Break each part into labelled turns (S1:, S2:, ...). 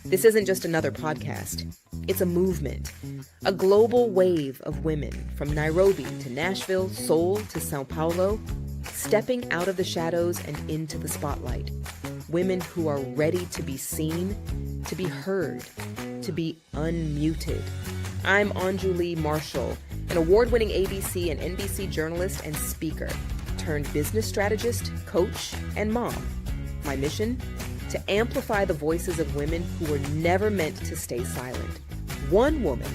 S1: This isn't just another podcast. It's a movement, a global wave of women from Nairobi to Nashville, Seoul to Sao Paulo, stepping out of the shadows and into the spotlight. Women who are ready to be seen, to be heard, to be unmuted. I'm Anjuli Marshall, an award-winning ABC and NBC journalist and speaker, turned business strategist, coach, and mom. My mission? To amplify the voices of women who were never meant to stay silent. One woman,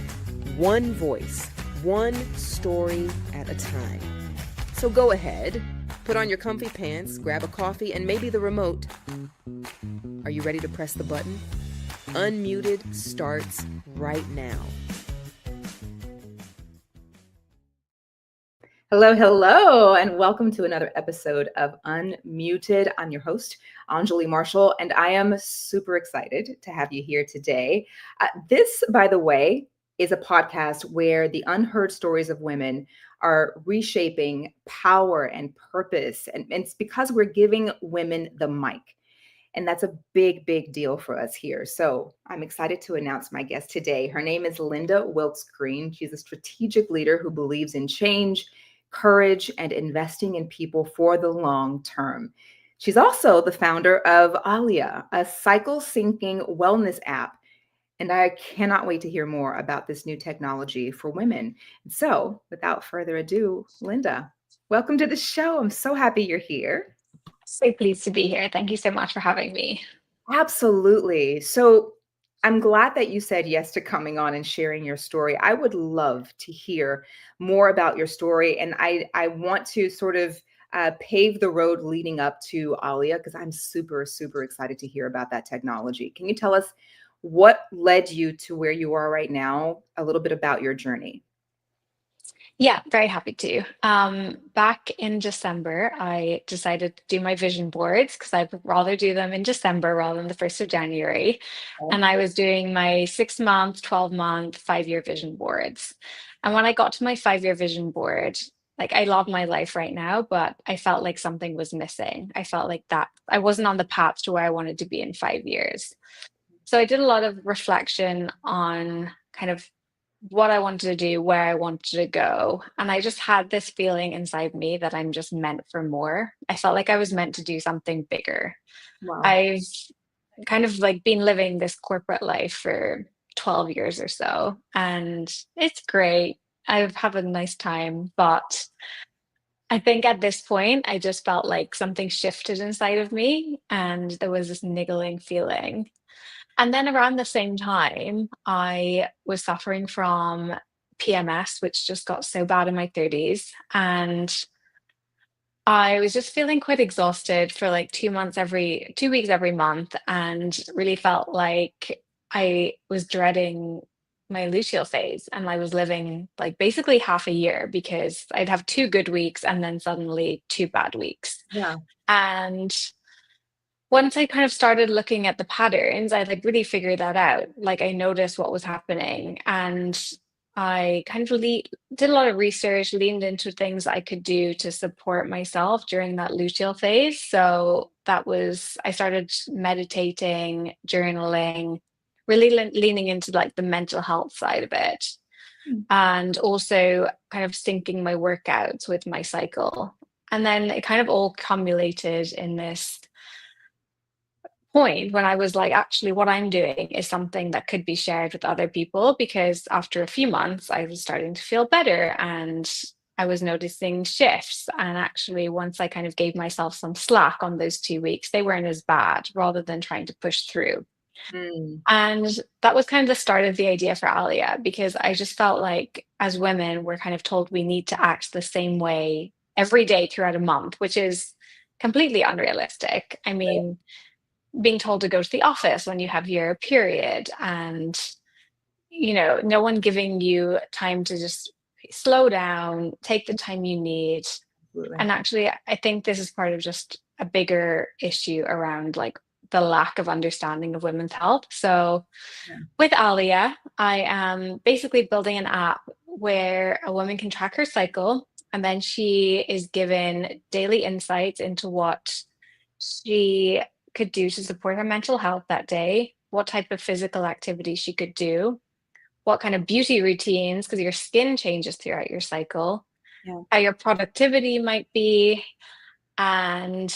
S1: one voice, one story at a time. So go ahead, put on your comfy pants, grab a coffee, and maybe the remote. Are you ready to press the button? Unmuted starts right now.
S2: Hello, hello, and welcome to another episode of Unmuted. I'm your host, Anjuli Marshall, and I am super excited to have you here today. This, by the way, is a podcast where the unheard stories of women are reshaping power and purpose, and it's because we're giving women the mic. And that's a big, big deal for us here. So I'm excited to announce my guest today. Her name is Lynda Wilkes-Green. She's a strategic leader who believes in change, courage, and investing in people for the long term. She's also the founder of Ahlya, a cycle syncing wellness app. And I cannot wait to hear more about this new technology for women. So without further ado, Lynda, welcome to the show. I'm so happy you're here.
S3: So pleased to be here. Thank you so much for having me.
S2: Absolutely. So I'm glad that you said yes to coming on and sharing your story. I would love to hear more about your story. And I want to sort of pave the road leading up to Ahlya, because I'm super, super excited to hear about that technology. Can you tell us what led you to where you are right now, a little bit about your journey?
S3: Yeah, very happy to. Back in December, I decided to do my vision boards because I'd rather do them in December rather than the 1st of January. And I was doing my 6-month, 12-month, 5-year vision boards. And when I got to my 5-year vision board, like I love my life right now, but I felt like something was missing. I felt like that I wasn't on the path to where I wanted to be in 5 years. So I did a lot of reflection on kind of what I wanted to do, where I wanted to go. And I just had this feeling inside me that I'm just meant for more. I felt like I was meant to do something bigger.
S2: Wow.
S3: I've kind of like been living this corporate life for 12 years or so, and it's great. I've had a nice time, but I think at this point, I just felt like something shifted inside of me and there was this niggling feeling. And then around the same time, I was suffering from PMS, which just got so bad in my 30s. And I was just feeling quite exhausted for like 2 weeks every month, and really felt like I was dreading my luteal phase. And I was living like basically half a year because I'd have 2 good weeks and then suddenly 2 bad weeks.
S2: Yeah.
S3: And once I kind of started looking at the patterns, I like really figured that out. Like I noticed what was happening, and I kind of did a lot of research, leaned into things I could do to support myself during that luteal phase. So I started meditating, journaling, really leaning into like the mental health side of it, and also kind of syncing my workouts with my cycle. And then it kind of all cumulated in this point when I was like, actually, what I'm doing is something that could be shared with other people, because after a few months, I was starting to feel better and I was noticing shifts. And actually, once I kind of gave myself some slack on those 2 weeks, they weren't as bad rather than trying to push through. And that was kind of the start of the idea for Ahlya, because I just felt like as women, we're kind of told we need to act the same way every day throughout a month, which is completely unrealistic. I mean, being told to go to the office when you have your period, and no one giving you time to just slow down, take the time you need.
S2: Absolutely.
S3: And actually, I think this is part of just a bigger issue around like the lack of understanding of women's health. So with Ahlya, I am basically building an app where a woman can track her cycle And then she is given daily insights into what she could do to support her mental health that day, what type of physical activity she could do, what kind of beauty routines, because your skin changes throughout your cycle,
S2: Yeah.
S3: how your productivity might be. And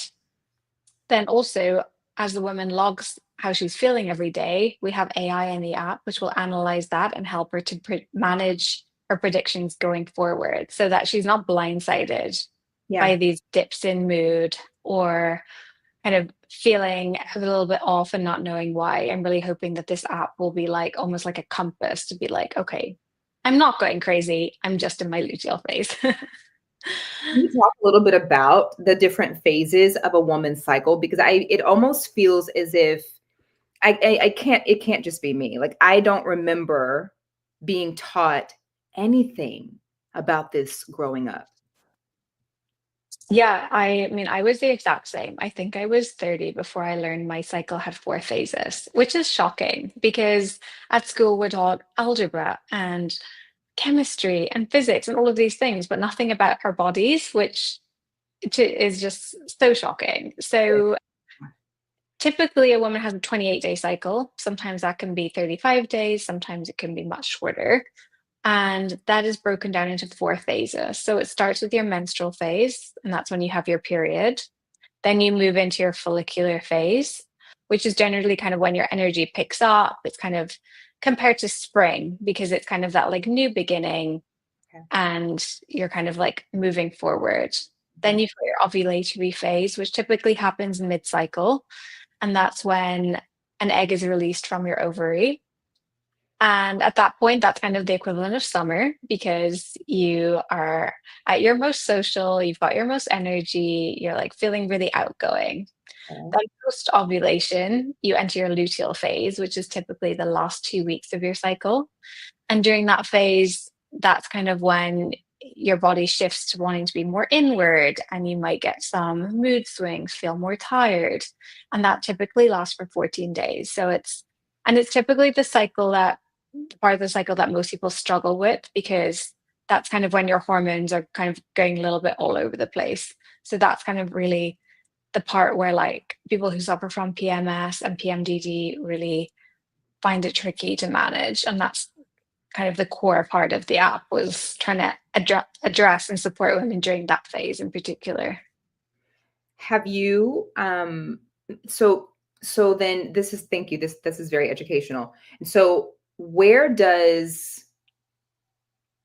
S3: then also, as the woman logs how she's feeling every day, we have AI in the app, which will analyze that and help her to manage her predictions going forward so that she's not blindsided by
S2: Yeah.
S3: these dips in mood or kind of feeling a little bit off and not knowing why. I'm really hoping that this app will be like almost like a compass to be like, okay, I'm not going crazy. I'm just in my luteal phase.
S2: Can you talk a little bit about the different phases of a woman's cycle? Because it almost feels as if I can't, it can't just be me. Like, I don't remember being taught anything about this growing up.
S3: Yeah, I mean, I was the exact same. I think I was 30 before I learned my cycle had 4 phases, which is shocking because at school we're taught algebra and chemistry and physics and all of these things, but nothing about our bodies, which is just so shocking. So typically a woman has a 28-day cycle. Sometimes that can be 35 days, sometimes it can be much shorter. And that is broken down into 4 phases. So it starts with your menstrual phase, and that's when you have your period. Then you move into your follicular phase, which is generally kind of when your energy picks up. It's kind of compared to spring because it's kind of that like new beginning
S2: Okay.
S3: and you're kind of like moving forward. Then you've got your ovulatory phase, which typically happens mid-cycle. And that's when an egg is released from your ovary. And at that point, that's kind of the equivalent of summer because you are at your most social, you've got your most energy, you're like feeling really outgoing.
S2: Okay.
S3: Then post ovulation, you enter your luteal phase, which is typically the last 2 weeks of your cycle. And during that phase, that's kind of when your body shifts to wanting to be more inward and you might get some mood swings, feel more tired. And that typically lasts for 14 days. It's typically the cycle that part of the cycle that most people struggle with because that's kind of when your hormones are kind of going a little bit all over the place. So that's kind of really the part where like people who suffer from PMS and PMDD really find it tricky to manage. And that's kind of the core part of the app was trying to address and support women during that phase in particular.
S2: Have you so then this is, thank you, this is very educational. And so where does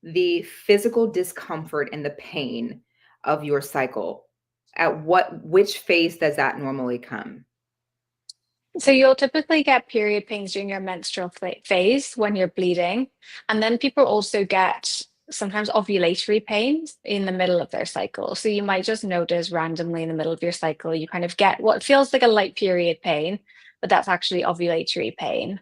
S2: the physical discomfort and the pain of your cycle, which phase does that normally come?
S3: So you'll typically get period pains during your menstrual phase when you're bleeding. And then people also get sometimes ovulatory pains in the middle of their cycle. So you might just notice randomly in the middle of your cycle, you kind of get what feels like a light period pain, but that's actually ovulatory pain.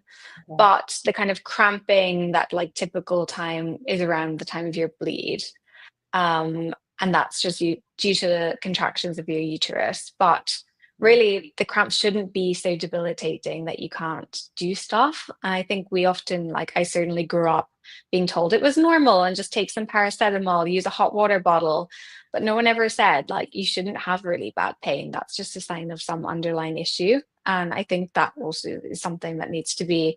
S2: Okay.
S3: But the kind of cramping that like typical time is around the time of your bleed. And that's just due to the contractions of your uterus. But really, the cramps shouldn't be so debilitating that you can't do stuff. And I think we often, like, I certainly grew up being told it was normal and just take some paracetamol, use a hot water bottle. But no one ever said, like, you shouldn't have really bad pain. That's just a sign of some underlying issue. And I think that also is something that needs to be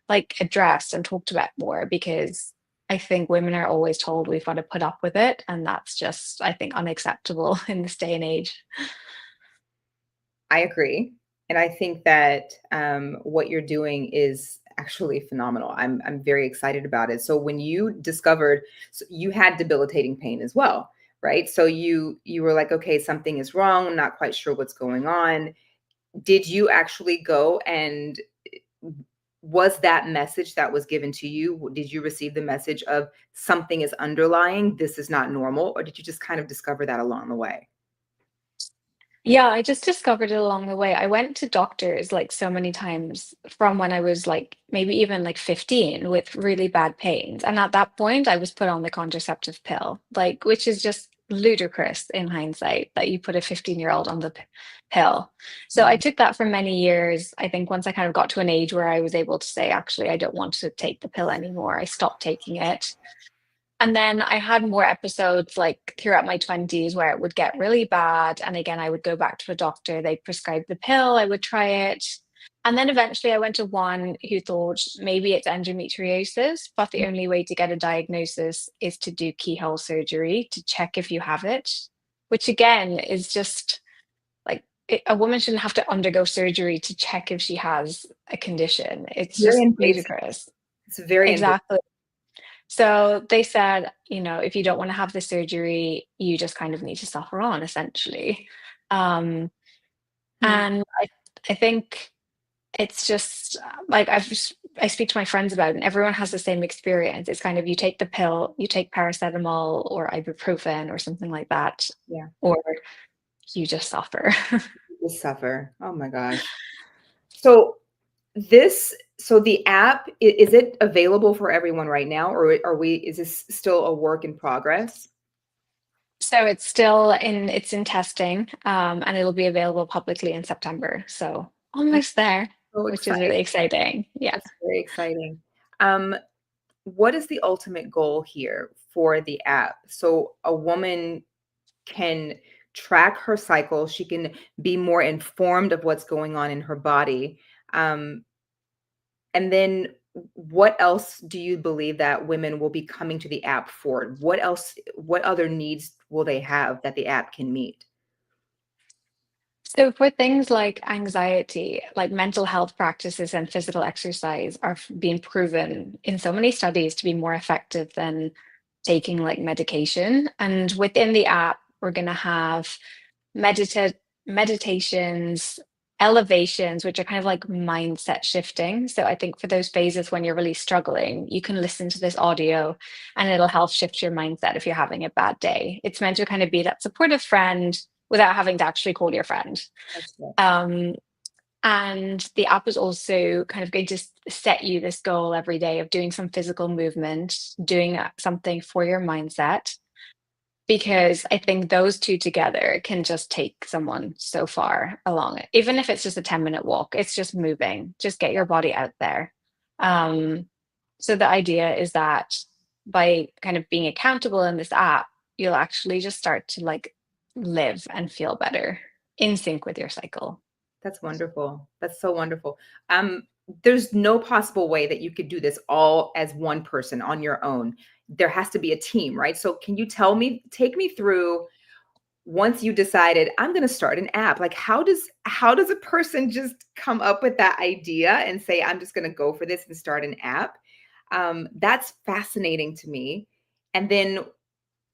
S3: like addressed and talked about more because I think women are always told we've got to put up with it. And that's just, I think, unacceptable in this day and age.
S2: I agree. And I think that what you're doing is actually phenomenal. I'm very excited about it. So when you discovered, so you had debilitating pain as well, right? So you were like, okay, something is wrong. I'm not quite sure what's going on. Did you actually go and was that message that was given to you? Did you receive the message of something is underlying, this is not normal, or did you just kind of discover that along the way?
S3: Yeah, I just discovered it along the way. I went to doctors like so many times from when I was like maybe even like 15 with really bad pains. And at that point, I was put on the contraceptive pill, like, which is just ludicrous in hindsight that you put a 15-year-old on the pill. So I took that for many years. I think once I kind of got to an age where I was able to say, actually, I don't want to take the pill anymore, I stopped taking it. And then I had more episodes like throughout my 20s where it would get really bad. And again, I would go back to a doctor, they'd prescribe the pill, I would try it. And then eventually I went to one who thought maybe it's endometriosis, but the only way to get a diagnosis is to do keyhole surgery to check if you have it, which again is just like a woman shouldn't have to undergo surgery to check if she has a condition. It's
S2: Very
S3: just
S2: invasive.
S3: ludicrous.
S2: It's very invasive.
S3: Exactly. So they said, if you don't want to have the surgery, you just kind of need to suffer on, essentially. Um,
S2: Hmm.
S3: and I think it's just like I speak to my friends about it, and everyone has the same experience. It's kind of you take the pill, you take paracetamol or ibuprofen or something like that,
S2: Yeah.
S3: or you just suffer.
S2: Just suffer. Oh my gosh. So so the app, is it available for everyone right now, or is this still a work in progress?
S3: So it's in testing, and it'll be available publicly in September. So almost there,
S2: So
S3: which is really
S2: exciting.
S3: exciting. Yeah.
S2: That's very exciting. Um, what is the ultimate goal here for the app? So a woman can track her cycle, she can be more informed of what's going on in her body. Um, and then what else do you believe that women will be coming to the app for? What other needs will they have that the app can meet?
S3: So for things like anxiety, like mental health practices and physical exercise are being proven in so many studies to be more effective than taking like medication. And within the app, we're going to have meditations, elevations, which are kind of like mindset shifting. So I think for those phases when you're really struggling, you can listen to this audio and it'll help shift your mindset if you're having a bad day. It's meant to kind of be that supportive friend without having to actually call your friend.
S2: That's it.
S3: Um, and the app is also kind of going to set you this goal every day of doing some physical movement, doing something for your mindset, because I think those two together can just take someone so far along it. Even if it's just a 10-minute walk, it's just moving, just get your body out there. Um, so the idea is that by kind of being accountable in this app, you'll actually just start to like live and feel better in sync with your cycle.
S2: That's wonderful. That's so wonderful. There's no possible way that you could do this all as one person on your own. There has to be a team, right? So can you take me through once you decided I'm going to start an app, like how does a person just come up with that idea and say, I'm just going to go for this and start an app? That's fascinating to me. And then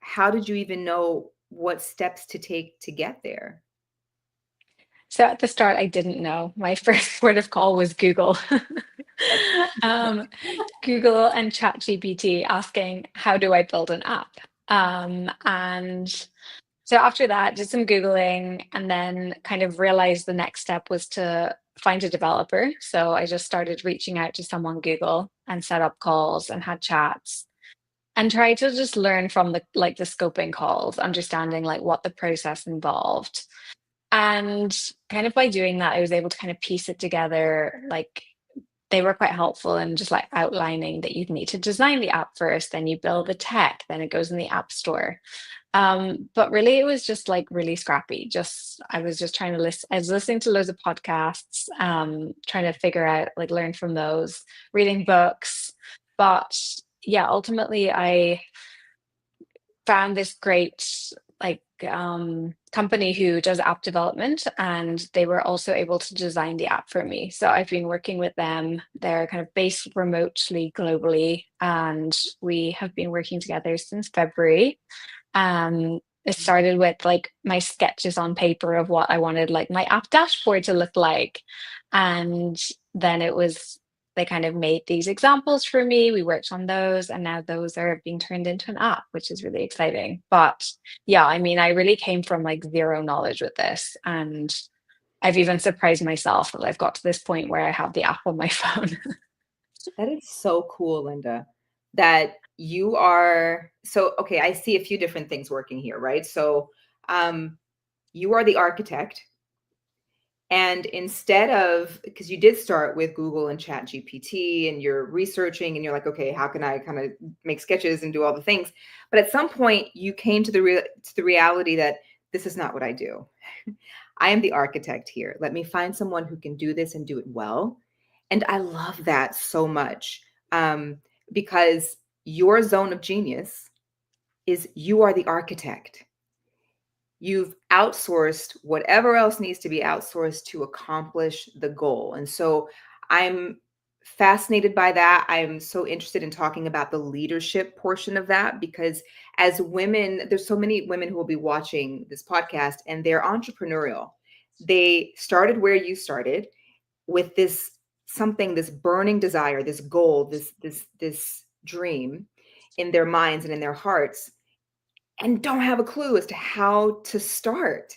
S2: how did you even know what steps to take to get there?
S3: So at the start, I didn't know. My first port of call was Google. um, Google and ChatGPT asking, how do I build an app? And so after that, did some Googling and then kind of realized the next step was to find a developer. So I just started reaching out to someone Google and set up calls and had chats and tried to just learn from the scoping calls, understanding like what the process involved. And kind of by doing that, I was able to kind of piece it together. Like they were quite helpful in just like outlining that you'd need to design the app first, then you build the tech, then it goes in the app store. But really, it was just like really scrappy. Just I was just trying to listen. I was listening to loads of podcasts, trying to figure out like learn from those, reading books. But yeah, ultimately, I found this great like company who does app development, and they were also able to design the app for me. So I've been working with them. They're kind of based remotely globally, and we have been working together since February. It started with like my sketches on paper of what I wanted like my app dashboard to look like. And then they kind of made these examples for me. We worked on those, and now those are being turned into an app, which is really exciting. But yeah, I mean, I really came from like zero knowledge with this. And I've even surprised myself that I've got to this point where I have the app on my phone.
S2: That is so cool, Linda, that you are so okay. I see a few different things working here, right? So, you are the architect, And instead of, because you did start with Google and Chat GPT and you're researching and you're like, okay, how can I kind of make sketches and do all the things? But at some point you came to the reality that this is not what I do. I am the architect here. Let me find someone who can do this and do it well. And I love that so much, because your zone of genius is you are the architect. You've outsourced whatever else needs to be outsourced to accomplish the goal. And so I'm fascinated by that. I'm so interested in talking about the leadership portion of that, because as women, there's so many women who will be watching this podcast and they're entrepreneurial. They started where you started with this something, this burning desire, this goal, this dream in their minds and in their hearts, and don't have a clue as to how to start.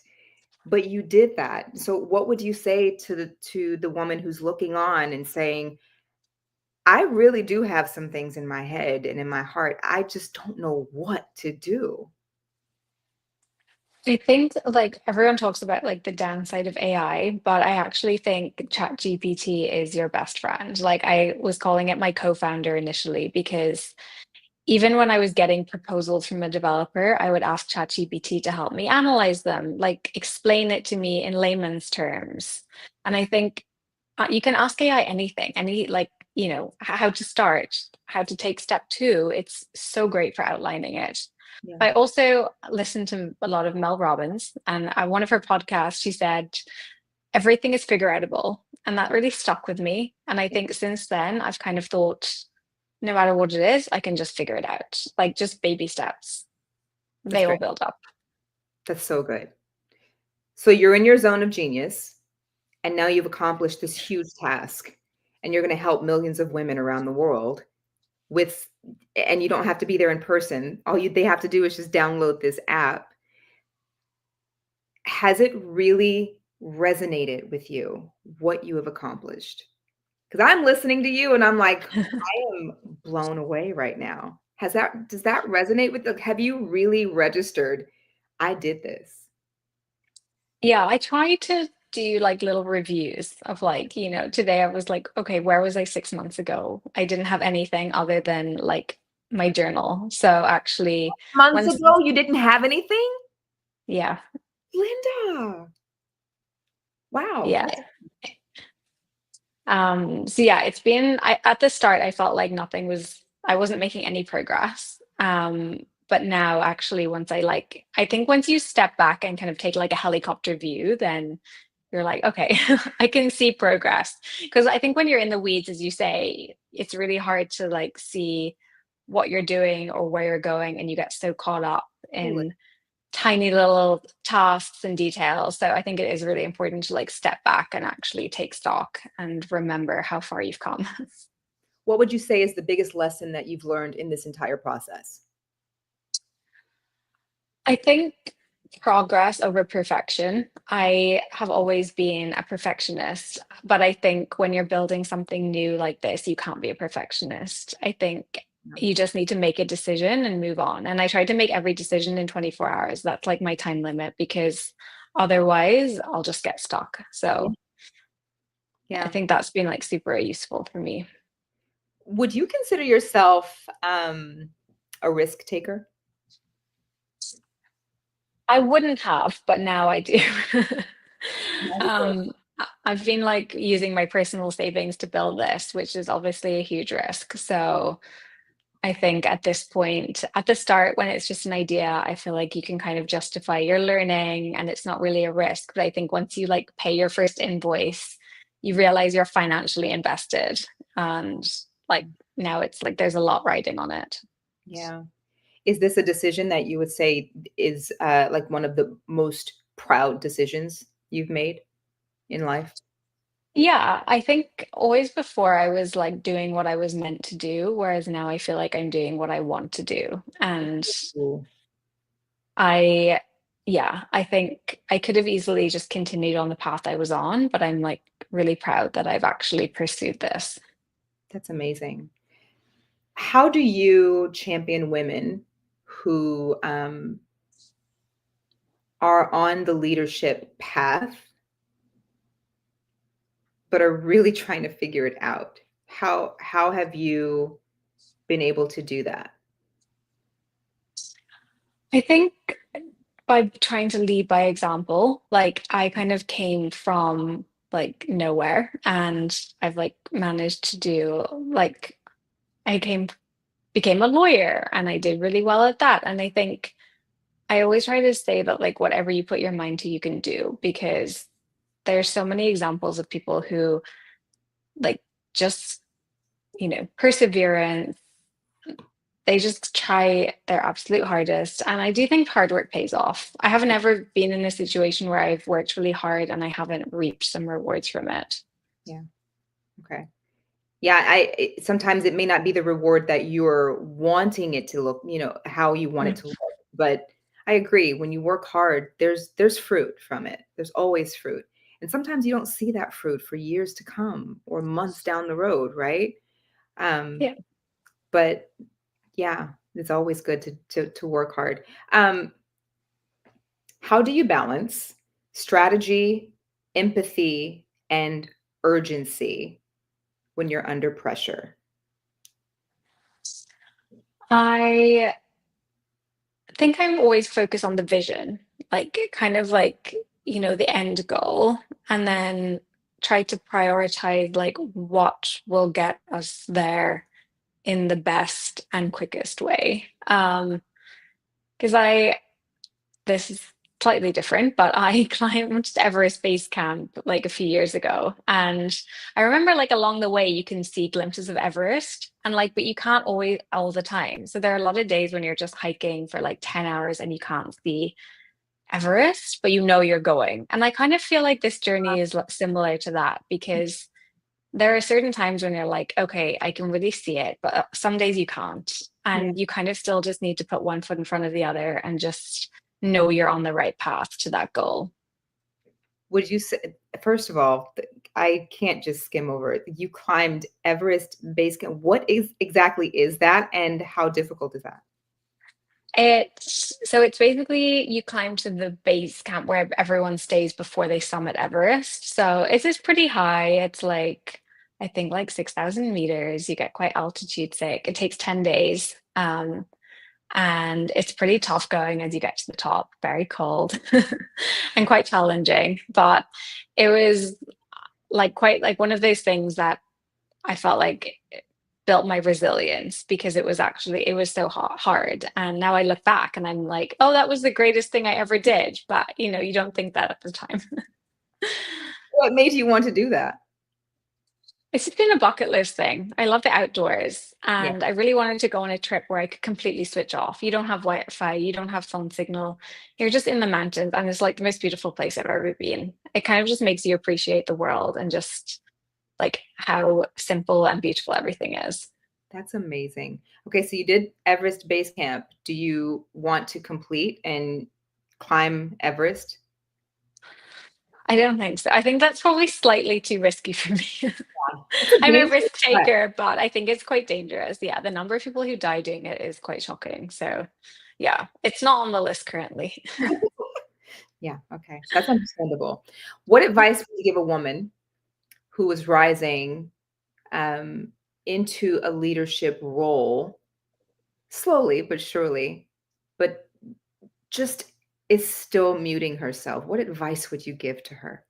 S2: But you did that. So what would you say to the woman who's looking on and saying, I really do have some things in my head and in my heart, I just don't know what to do?
S3: I think like everyone talks about like the downside of AI, but I actually think ChatGPT is your best friend. Like I was calling it my co-founder initially because even when I was getting proposals from a developer, I would ask ChatGPT to help me analyze them, like explain it to me in layman's terms. And I think you can ask AI anything, any like, how to start, how to take step two. It's so great for outlining it.
S2: Yeah.
S3: I also listened to a lot of Mel Robbins, and on one of her podcasts, she said, everything is figure outable. And that really stuck with me. And I think since then, I've kind of thought, no matter what it is, I can just figure it out. Like just baby steps.
S2: That's
S3: They all
S2: great.
S3: build up.
S2: That's so good. So you're in your zone of genius, and now you've accomplished this huge task, and you're going to help millions of women around the world with, and you don't have to be there in person. They have to do is just download this app. Has it really resonated with you, what you have accomplished? Because I'm listening to you and I'm like, I am blown away right now. Does that resonate with have you really registered, I did this?
S3: Yeah, I try to do like little reviews of like, today I was like, okay, where was I 6 months ago? I didn't have anything other than like my journal. So actually,
S2: Months
S3: once,
S2: ago, you didn't have anything?
S3: yeah,
S2: Lynda. Wow.
S3: yeah. So yeah, at the start, I felt like I wasn't making any progress. But now actually I think once you step back and kind of take like a helicopter view, then you're like, okay, I can see progress. Because I think when you're in the weeds, as you say, it's really hard to like see what you're doing or where you're going, and you get so caught up
S2: Totally.
S3: in tiny little tasks and details. So I think it is really important to like step back and actually take stock and remember how far you've come.
S2: What would you say is the biggest lesson that you've learned in this entire process?
S3: I think progress over perfection. I have always been a perfectionist, but I think when you're building something new like this, you can't be a perfectionist. I think you just need to make a decision and move on. And I try to make every decision in 24 hours. That's like my time limit, because otherwise I'll just get stuck. So I
S2: Yeah.
S3: think that's been like super useful for me.
S2: Would you consider yourself a risk taker?
S3: I wouldn't have, but now I do. I've been like using my personal savings to build this, which is obviously a huge risk. So I think at this point, at the start, when it's just an idea, I feel like you can kind of justify your learning and it's not really a risk. But I think once you like pay your first invoice, you realize you're financially invested. And like now it's like there's a lot riding on it.
S2: Yeah. Is this a decision that you would say is like one of the most proud decisions you've made in life?
S3: Yeah, I think always before I was like doing what I was meant to do, whereas now I feel like I'm doing what I want to do. And
S2: Ooh,
S3: I, yeah, I think I could have easily just continued on the path I was on, but I'm like really proud that I've actually pursued this.
S2: that's amazing. How do you champion women who are on the leadership path but are really trying to figure it out. How have you been able to do that?
S3: I think by trying to lead by example, like I kind of came from like nowhere and I've like managed to do like I came became a lawyer and I did really well at that. And I think I always try to say that like whatever you put your mind to, you can do because there's so many examples of people who like just, perseverance, they just try their absolute hardest. And I do think hard work pays off. I haven't ever been in a situation where I've worked really hard and I haven't reaped some rewards from it.
S2: Yeah. Okay. Yeah, sometimes it may not be the reward that you're wanting it to look, how you want it to look. But I agree, when you work hard, there's fruit from it. There's always fruit. And sometimes you don't see that fruit for years to come or months down the road, right?
S3: Yeah.
S2: But yeah, it's always good to work hard. How do you balance strategy, empathy, and urgency when you're under pressure?
S3: I think I'm always focused on the vision, like kind of like, the end goal, and then try to prioritize like what will get us there in the best and quickest way. Because this is slightly different, but I climbed Everest Base Camp like a few years ago. And I remember like along the way, you can see glimpses of Everest and like, but you can't always all the time. So there are a lot of days when you're just hiking for like 10 hours and you can't see Everest, but you're going. And I kind of feel like this journey is similar to that because there are certain times when you're like, okay, I can really see it, but some days you can't. And you kind of still just need to put one foot in front of the other and just know you're on the right path to that goal.
S2: Would you say, first of all, I can't just skim over it. You climbed Everest Base Camp. What exactly is that, and how difficult is that?
S3: It's basically you climb to the base camp where everyone stays before they summit Everest. So it's just pretty high. It's like I think like 6,000 meters. You get quite altitude sick. It takes 10 days. And it's pretty tough going as you get to the top, very cold and quite challenging. But it was like quite like one of those things that I felt like built my resilience because it was so hard. And now I look back and I'm like, oh, that was the greatest thing I ever did. But you don't think that at the time.
S2: What made you want to do that?
S3: It's been a bucket list thing. I love the outdoors
S2: Yeah.
S3: and I really wanted to go on a trip where I could completely switch off. You don't have Wi-Fi, you don't have phone signal. You're just in the mountains and it's like the most beautiful place I've ever been. It kind of just makes you appreciate the world and just like how simple and beautiful everything is.
S2: That's amazing. Okay, so you did Everest Base Camp. Do you want to complete and climb Everest?
S3: I don't think so. I think that's probably slightly too risky for me. I'm a risk taker, but I think it's quite dangerous. Yeah, the number of people who die doing it is quite shocking. So, yeah, it's not on the list currently.
S2: Yeah, okay. That's understandable. What advice would you give a woman who is rising into a leadership role slowly but surely, but just is still muting herself? What advice would you give to her?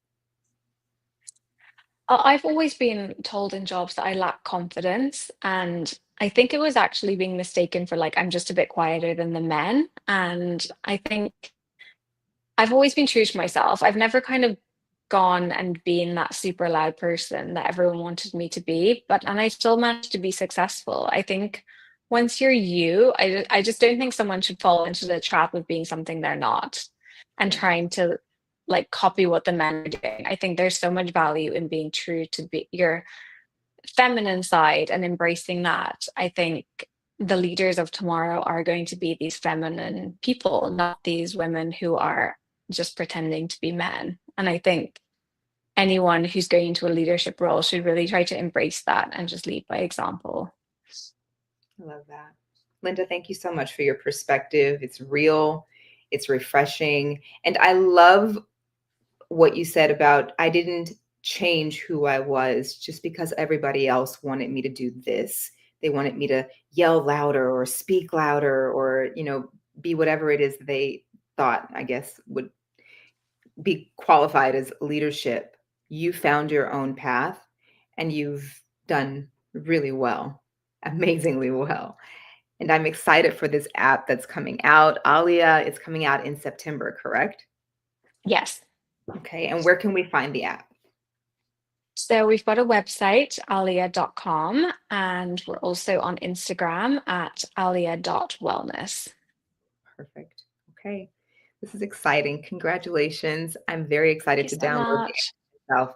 S3: I've always been told in jobs that I lack confidence, and I think it was actually being mistaken for like I'm just a bit quieter than the men. And I think I've always been true to myself. I've never kind of gone and been that super loud person that everyone wanted me to be, and I still managed to be successful. I think once you're you, I just don't think someone should fall into the trap of being something they're not and trying to like copy what the men are doing. I think there's so much value in being true to be your feminine side and embracing that. I think the leaders of tomorrow are going to be these feminine people, not these women who are just pretending to be men. And I think anyone who's going into a leadership role should really try to embrace that and just lead by example.
S2: I love that. Lynda, thank you so much for your perspective. It's real, it's refreshing. And I love what you said about I didn't change who I was just because everybody else wanted me to do this. They wanted me to yell louder or speak louder or, be whatever it is they thought, I guess, would be qualified as leadership. You found your own path and you've done really well, amazingly well. And I'm excited for this app that's coming out. Ahlya, it's coming out in September, correct?
S3: Yes.
S2: Okay. And where can we find the app?
S3: So we've got a website, ahlya.com, and we're also on Instagram at ahlya.wellness.
S2: Perfect. Okay. This is exciting. Congratulations. I'm very excited to
S3: Thank you so
S2: download
S3: much.
S2: it myself.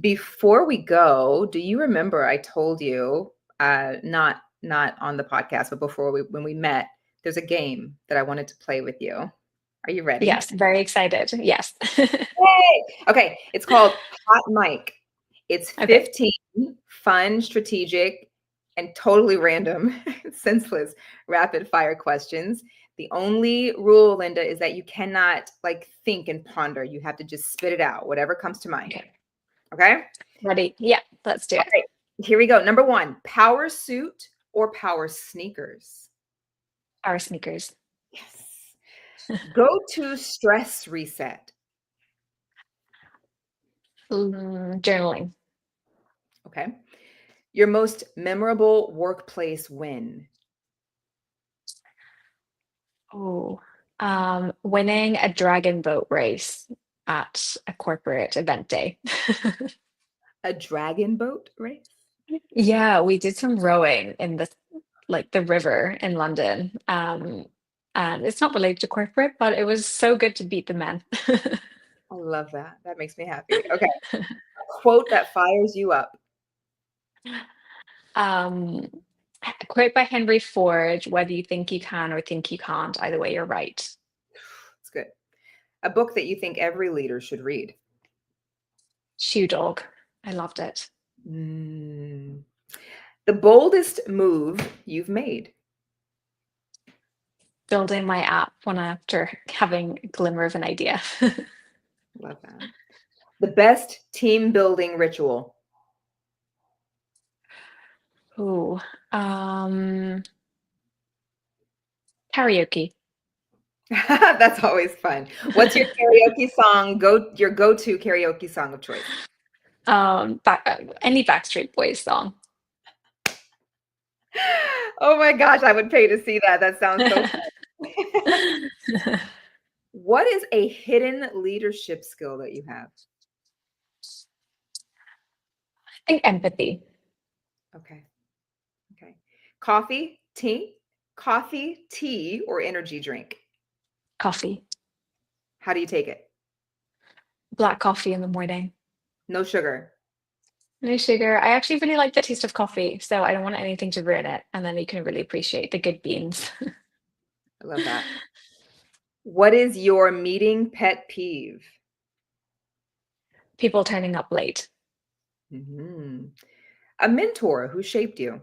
S2: Before we go, do you remember I told you, not on the podcast, but when we met, there's a game that I wanted to play with you. Are you ready?
S3: Yes, very excited. Yes.
S2: Yay! Okay, it's called Hot Mic. It's
S3: Okay.
S2: 15 fun, strategic, and totally random, senseless, rapid fire questions. The only rule, Lynda, is that you cannot think and ponder. You have to just spit it out, whatever comes to mind.
S3: Okay.
S2: Okay?
S3: Ready? Yeah, let's do it.
S2: Okay, here we go. Number 1, power suit or power sneakers?
S3: Our sneakers.
S2: Yes. Go to stress reset.
S3: Journaling.
S2: Okay. Your most memorable workplace win.
S3: Oh, winning a dragon boat race at a corporate event day.
S2: A dragon boat race?
S3: Yeah, we did some rowing in the river in London. And it's not related to corporate, but it was so good to beat the men.
S2: I love that. That makes me happy. Okay. A quote that fires you up.
S3: Um, a quote by Henry Ford, whether you think you can or think you can't, either way, you're right.
S2: It's good. A book that you think every leader should read.
S3: Shoe Dog. I loved it.
S2: The boldest move you've made.
S3: Building my app one after having a glimmer of an idea.
S2: Love that. The best team building ritual.
S3: Ooh, karaoke.
S2: That's always fun. What's your karaoke song? Your go-to karaoke song of choice.
S3: Any Backstreet Boys song.
S2: Oh my gosh, I would pay to see that. That sounds so fun. What is a hidden leadership skill that you have?
S3: I think empathy.
S2: Okay. Coffee, tea, or energy drink?
S3: Coffee.
S2: How do you take it?
S3: Black coffee in the morning.
S2: No sugar.
S3: No sugar. I actually really like the taste of coffee, so I don't want anything to ruin it. And then you can really appreciate the good beans.
S2: I love that. What is your meeting pet peeve?
S3: People turning up late.
S2: A mentor who shaped you?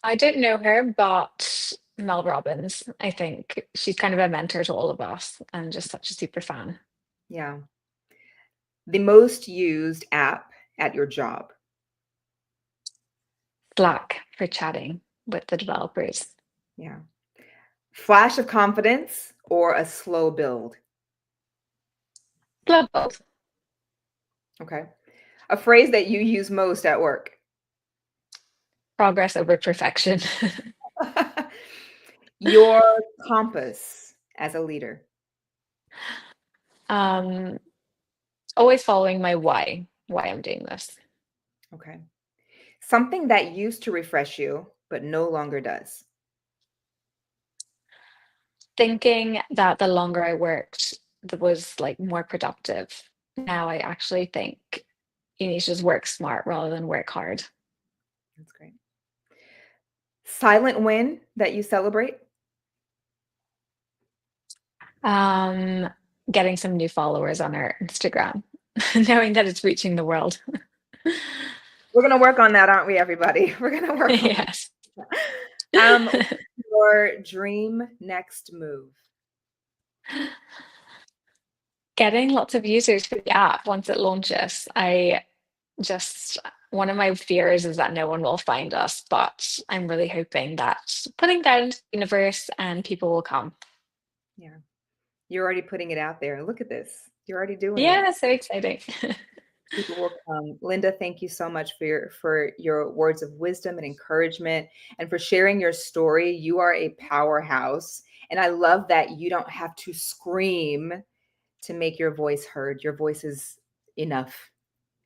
S3: I don't know her, but Mel Robbins. I think she's kind of a mentor to all of us and just such a super fan.
S2: Yeah. The most used app at your job?
S3: Slack for chatting with the developers.
S2: Yeah. Flash of confidence or a slow build?
S3: Slow build.
S2: Okay. A phrase that you use most at work?
S3: Progress over perfection.
S2: Your compass as a leader?
S3: Always following my why I'm doing this.
S2: Okay. Something that used to refresh you, but no longer does?
S3: Thinking that the longer I worked, that was more productive. Now I actually think you need to just work smart rather than work hard.
S2: That's great. Silent win that you celebrate?
S3: Getting some new followers on our Instagram, knowing that it's reaching the world.
S2: We're going to work on that, aren't we, everybody? We're going to work on
S3: Yes.
S2: that. Your dream next move?
S3: Getting lots of users for the app once it launches. One of my fears is that no one will find us, but I'm really hoping that putting that into the universe and people will come.
S2: Yeah. You're already putting it out there. Look at this. You're already doing it.
S3: Yeah, so exciting.
S2: People will come. Lynda, thank you so much for your words of wisdom and encouragement and for sharing your story. You are a powerhouse. And I love that you don't have to scream to make your voice heard. Your voice is enough.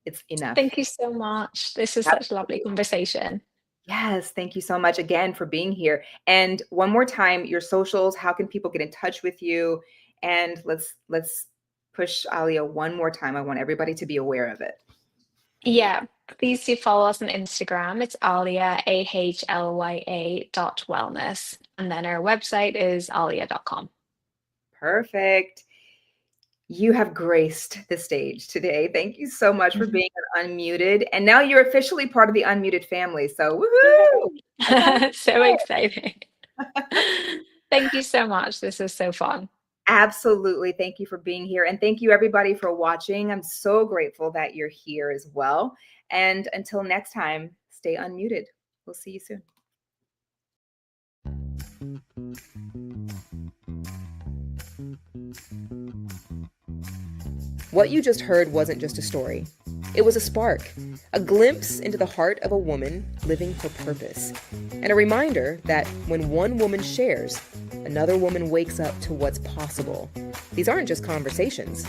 S2: It's enough.
S3: Thank you so much. This is such a lovely conversation.
S2: Yes, thank you so much again for being here. And one more time, your socials, how can people get in touch with you? And let's push Ahlya one more time. I want everybody to be aware of it.
S3: Yeah, please do follow us on Instagram. It's Ahlya, AHLYA.wellness. And then our website is ahlya.com.
S2: Perfect. You have graced the stage today. Thank you so much for being Unmuted. And now you're officially part of the Unmuted family. So woohoo!
S3: So exciting. Thank you so much. This is so fun.
S2: Absolutely. Thank you for being here. And thank you everybody for watching. I'm so grateful that you're here as well. And until next time, stay unmuted. We'll see you soon.
S1: What you just heard wasn't just a story. It was a spark, a glimpse into the heart of a woman living her purpose, and a reminder that when one woman shares, another woman wakes up to what's possible. These aren't just conversations,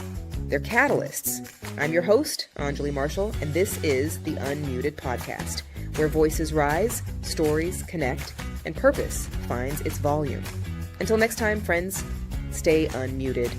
S1: they're catalysts. I'm your host, Anjali Marshall, and this is the Unmuted Podcast, where voices rise, stories connect, and purpose finds its volume. Until next time, friends, stay unmuted.